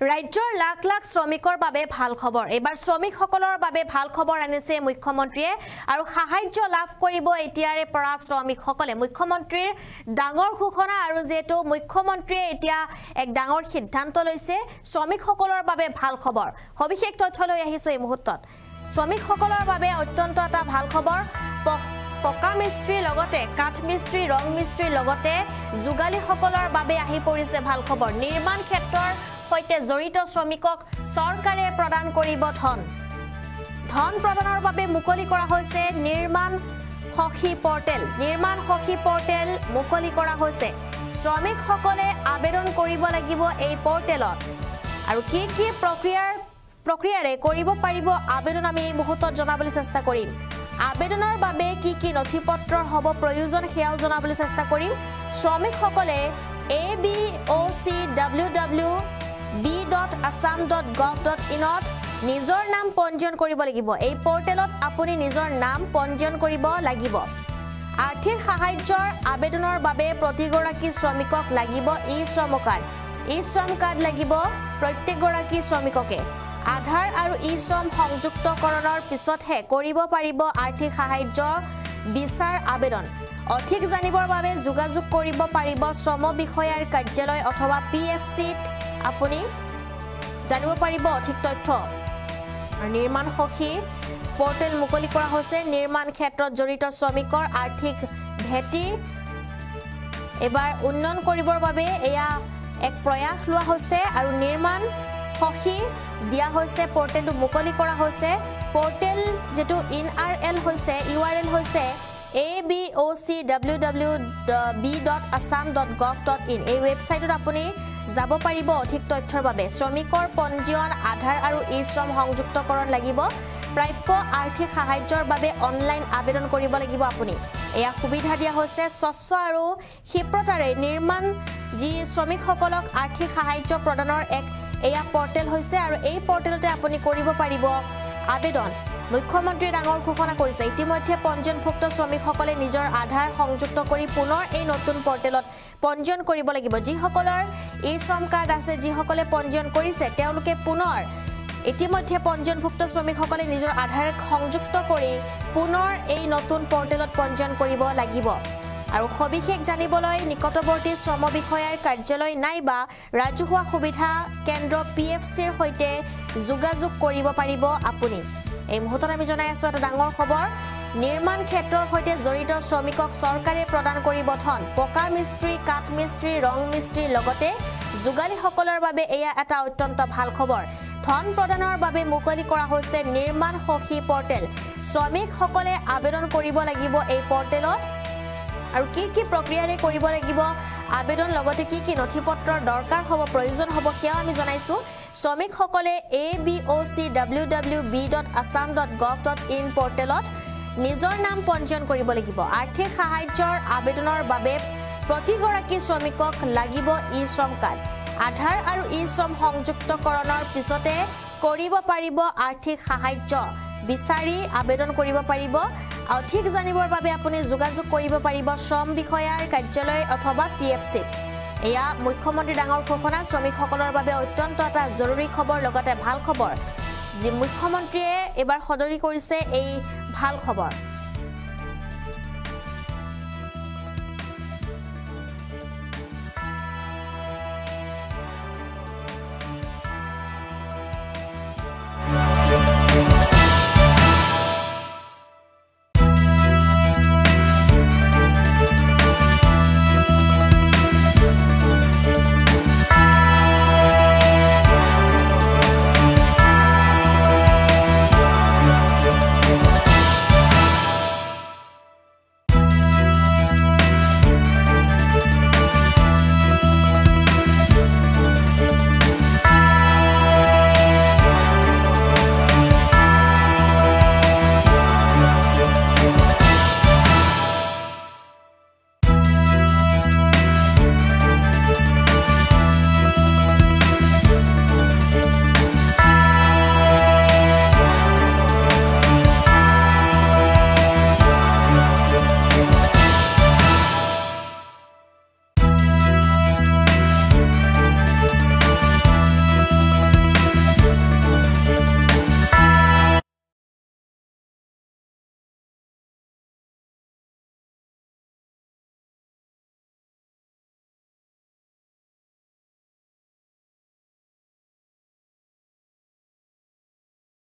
ৰাজ্যৰ লাখ লাখ শ্ৰমিকৰ বাবে ভাল খবৰ এবাৰ শ্ৰমিকসকলৰ বাবে ভাল খবৰ আনিছে মুখ্যমন্ত্ৰীয়ে আৰু সাহায্য লাভ কৰিব এতিয়াৰে পৰা শ্ৰমিকসকলে মুখ্যমন্ত্ৰীৰ ডাঙৰ ঘোষণা আৰু যেটো মুখ্যমন্ত্ৰীয়ে এতিয়া এক ডাঙৰ সিদ্ধান্ত লৈছে শ্ৰমিকসকলৰ বাবে ভাল খবৰ সবিশেষ তথ্য লৈ আহিছো এই মুহূৰ্তত শ্ৰমিকসকলৰ বাবে অত্যন্ত এটা ভাল খবৰ পকা মিস্ত্ৰী লগতে কাঠ মিস্ত্ৰী ৰং মিস্ত্ৰী লগতে যোগালীসকলৰ বাবে আহি পৰিছে ভাল খবৰ নিৰ্মাণ ক্ষেত্ৰৰ হৈতে জড়িত শ্ৰমিকক চৰকাৰে প্ৰদান কৰিব ধন প্ৰদানৰ বাবে মুকলি কৰা হৈছে নিৰ্মাণ সখী পৰ্টেল মুকলি কৰা হৈছে শ্ৰমিকসকলে আবেদন কৰিব লাগিব এই পৰ্টেলত আৰু কি প্ৰক্ৰিয়াৰে কৰিব পাৰিব আবেদন আমি এই মুহূৰ্তত জনাবলৈ চেষ্টা কৰিম আবেদনৰ বাবে কি নথিপত্ৰ হ'ব প্ৰয়োজন হেয়াও জনাবলৈ চেষ্টা কৰিম শ্ৰমিকসকলে aboc.www.b.assam.gov.in ত নিজৰ নাম পঞ্জীয়ন কৰিব লাগিব এই পৰ্টেলত আপুনি নিজৰ নাম পঞ্জীয়ন কৰিব লাগিব আৰ্থিক সাহায্যৰ আবেদনৰ বাবে প্ৰতিগৰাকী শ্ৰমিকক লাগিব ই-শ্ৰম কাৰ্ড লাগিব প্ৰত্যেকগৰাকী শ্ৰমিককে আধাৰ আৰু ই-শ্ৰম সংযুক্তকৰণৰ পিছতহে কৰিব পাৰিব আৰ্থিক সাহায্য বিচাৰ আবেদন অধিক জানিবৰ বাবে যোগাযোগ কৰিব পাৰিব শ্ৰম বিষয়াৰ কাৰ্যালয় অথবা PFC-ত আপুনি জানিব পাৰিব অধিক তথ্য নিৰ্মাণ সখী পৰ্টেল মুকলি কৰা হৈছে নিৰ্মাণ ক্ষেত্ৰত জড়িত শ্ৰমিকৰ আৰ্থিক ভেটি এবাৰ উন্নয়ন কৰিবৰ বাবে এয়া এক প্ৰয়াস লোৱা হৈছে আৰু নিৰ্মাণ সখী দিয়া হৈছে পৰ্টেলটো মুকলি কৰা হৈছে পৰ্টেল যেটো URL হৈছে aboc.www.b.assam.gov.in এই ৱেবছাইটত আপুনি যাব পাৰিব অধিক তথ্যৰ বাবে শ্ৰমিকৰ পঞ্জীয়ন আধাৰ আৰু ই-শ্ৰম সংযুক্তকৰণ লাগিব প্ৰাপ্য আৰ্থিক সাহায্যৰ বাবে অনলাইন আবেদন কৰিব লাগিব আপুনি এয়া সুবিধা দিয়া হৈছে স্বচ্ছ আৰু ক্ষিপ্ৰতাৰে নিৰ্মাণ যি শ্ৰমিকসকলক আৰ্থিক সাহায্য প্ৰদানৰ এক এয়া পৰ্টেল হৈছে আৰু এই পৰ্টেলতে আপুনি কৰিব পাৰিব আবেদন মুখ্যমন্ত্ৰী ডাঙৰ ঘোষণা কৰিছে ইতিমধ্যে পঞ্জীয়নভুক্ত শ্ৰমিকসকলে নিজৰ আধাৰ সংযুক্ত কৰি পুনৰ এই নতুন পৰ্টেলত পঞ্জীয়ন কৰিব লাগিব যিসকলৰ ই-শ্ৰম কাৰ্ড আছে যিসকলে পঞ্জীয়ন কৰিছে তেওঁলোকে পুনৰ ইতিমধ্যে পঞ্জীয়নভুক্ত শ্ৰমিকসকলে নিজৰ আধাৰ সংযুক্ত কৰি পুনৰ এই নতুন পৰ্টেলত পঞ্জীয়ন কৰিব লাগিব আৰু সবিশেষ জানিবলৈ নিকটৱৰ্তী শ্ৰম বিষয়াৰ কাৰ্যালয় নাইবা ৰাজহুৱা সুবিধা কেন্দ্ৰ PFC-ৰ সৈতে যোগাযোগ কৰিব পাৰিব আপুনি এই মুহূৰ্তত আমি জনাই আছো এটা ডাঙৰ খবৰ নিৰ্মাণ ক্ষেত্ৰৰ সৈতে জড়িত শ্ৰমিকক চৰকাৰে প্ৰদান কৰিব ধন পকা মিস্ত্ৰী কাঠ মিস্ত্ৰী ৰং মিস্ত্ৰী লগতে যোগালীসকলৰ বাবে এয়া এটা অত্যন্ত ভাল খবৰ ধন প্ৰদানৰ বাবে মুকলি কৰা হৈছে নিৰ্মাণ সখী পৰ্টেল শ্ৰমিকসকলে আবেদন কৰিব লাগিব এই পৰ্টেলত আৰু কি প্ৰক্ৰিয়াৰে কৰিব লাগিব আবেদন লগতে কি নথিপত্ৰৰ দৰকাৰ হ'ব প্ৰয়োজন হ'ব হেয়া আমি জনাইছো শ্ৰমিকসকলে aboc.www.assam.gov.in পৰ্টেলত নিজৰ নাম পঞ্জীয়ন কৰিব লাগিব আৰ্থিক সাহায্যৰ আবেদনৰ বাবে প্ৰতিগৰাকী শ্ৰমিকক লাগিব ই-শ্ৰম কাৰ্ড আধাৰ আৰু ই-শ্ৰম সংযুক্তকৰণৰ পিছতে কৰিব পাৰিব আৰ্থিক সাহায্য বিচাৰি আবেদন কৰিব পাৰিব অধিক জানিবৰ বাবে আপুনি যোগাযোগ কৰিব পাৰিব শ্ৰম বিষয়াৰ কাৰ্যালয় অথবা PFC-ত এয়া মুখ্যমন্ত্ৰী ডাঙৰ ঘোষণা শ্ৰমিকসকলৰ বাবে অত্যন্ত এটা জৰুৰী খবৰ লগতে ভাল খবৰ যি মুখ্যমন্ত্ৰীয়ে এবাৰ সদৰি কৰিছে এই ভাল খবৰ